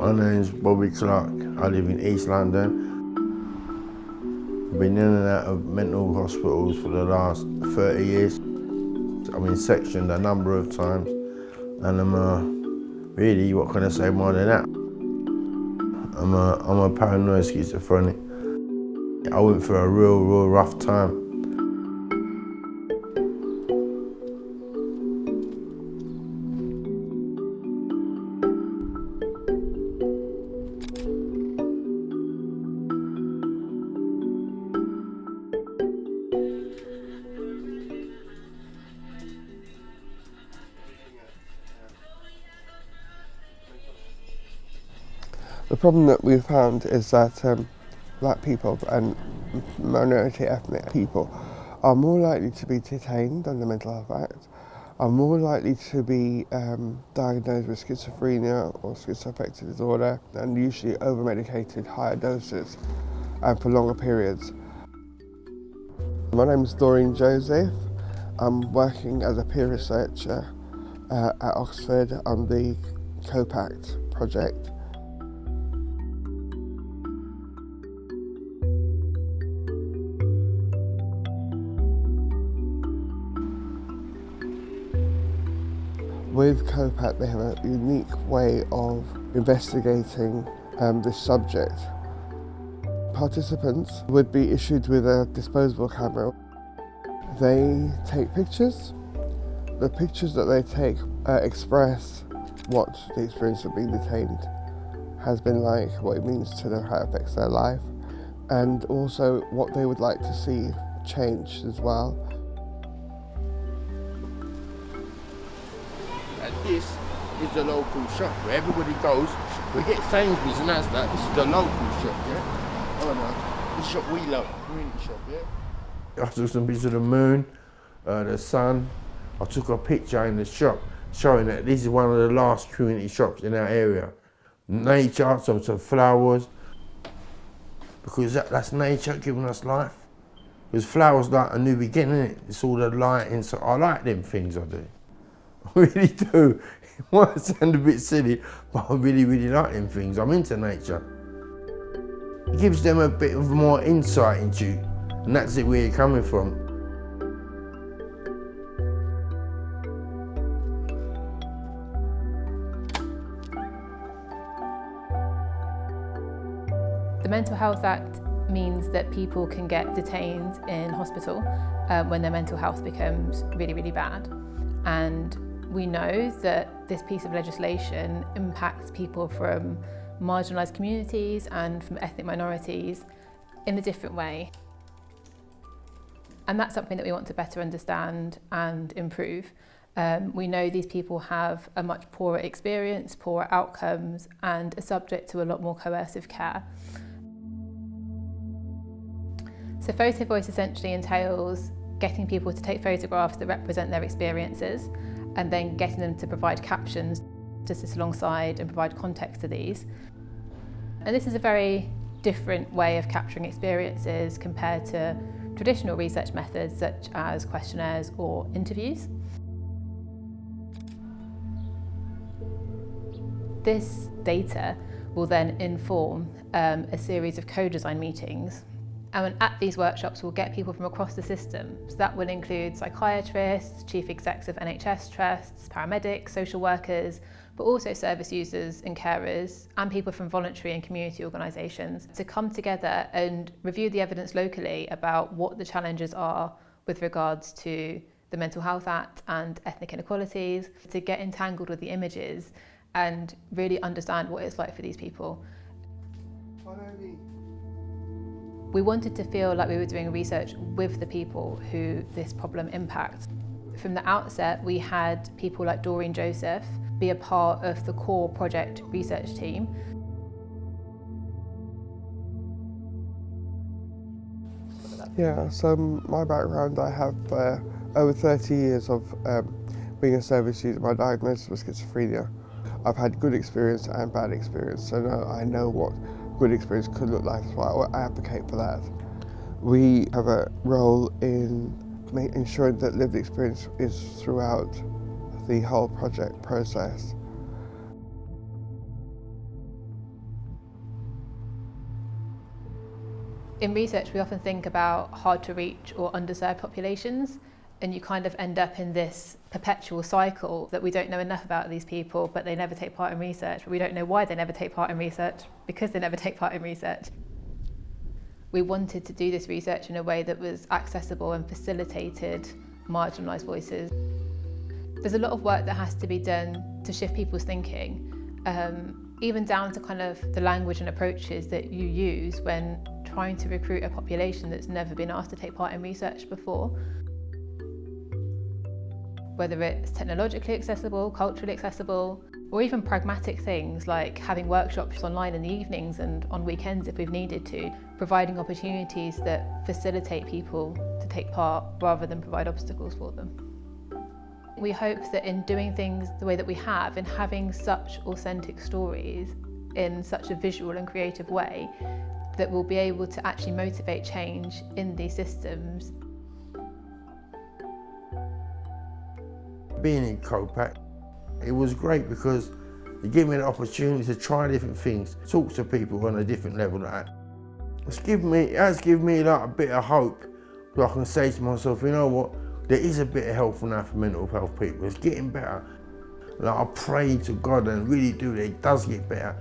My name's Bobby Clark. I live in East London. I've been in and out of mental hospitals for the last 30 years. I've been sectioned a number of times, and I'm really, what can I say more than that? I'm a paranoid schizophrenic. I went through a real rough time. The problem that we've found is that black people and minority ethnic people are more likely to be detained under the Mental Health Act, are more likely to be diagnosed with schizophrenia or schizoaffective disorder, and usually over-medicated higher doses and for longer periods. My name is Doreen Joseph. I'm working as a peer researcher at Oxford on the PACT project. With PACT, they have a unique way of investigating this subject. Participants would be issued with a disposable camera. They take pictures. The pictures that they take express what the experience of being detained has been like, what it means to them, how it affects their life, and also what they would like to see changed as well. This is the local shop where everybody goes. We get Sainsbury's and that's that. This is the local shop, yeah? Oh no, the shop we love, community shop, yeah? I took some pictures of the moon, the sun. I took a picture in the shop showing that this is one of the last community shops in our area. Nature, some flowers, because that's nature giving us life. Because flowers like a new beginning, it's all the light inside. I like them things, I do. I really do. It might sound a bit silly, but I really like them things. I'm into nature. It gives them a bit of more insight into you, and that's it where you're coming from. The Mental Health Act means that people can get detained in hospital when their mental health becomes really bad. And we know that this piece of legislation impacts people from marginalised communities and from ethnic minorities in a different way. And that's something that we want to better understand and improve. We know these people have a much poorer experience, poorer outcomes, and are subject to a lot more coercive care. So Photo Voice essentially entails getting people to take photographs that represent their experiences and then getting them to provide captions to sit alongside and provide context to these. And this is a very different way of capturing experiences compared to traditional research methods such as questionnaires or interviews. This data will then inform a series of co-design meetings. And at these workshops, we'll get people from across the system. So that will include psychiatrists, chief execs of NHS trusts, paramedics, social workers, but also service users and carers, and people from voluntary and community organisations to come together and review the evidence locally about what the challenges are with regards to the Mental Health Act and ethnic inequalities, to get entangled with the images and really understand what it's like for these people. We wanted to feel like we were doing research with the people who this problem impacts. From the outset, we had people like Doreen Joseph be a part of the core project research team. Yeah, so my background, I have over 30 years of being a service user. My diagnosis was schizophrenia. I've had good experience and bad experience, so now I know what good experience could look like, so I advocate for that. We have a role in ensuring that lived experience is throughout the whole project process. In research, we often think about hard to reach or underserved populations, and you kind of end up in this perpetual cycle that we don't know enough about these people, but they never take part in research. But we don't know why they never take part in research, because they never take part in research. We wanted to do this research in a way that was accessible and facilitated marginalised voices. There's a lot of work that has to be done to shift people's thinking, even down to kind of the language and approaches that you use when trying to recruit a population that's never been asked to take part in research before. Whether it's technologically accessible, culturally accessible, or even pragmatic things like having workshops online in the evenings and on weekends if we've needed to, providing opportunities that facilitate people to take part rather than provide obstacles for them. We hope that in doing things the way that we have, in having such authentic stories in such a visual and creative way, that we'll be able to actually motivate change in these systems. Being in PACT, it was great because it gave me the opportunity to try different things, talk to people on a different level like that. It has given me like a bit of hope where I can say to myself, you know what, there is a bit of help now for mental health people. It's getting better. Like I pray to God and really do that it does get better.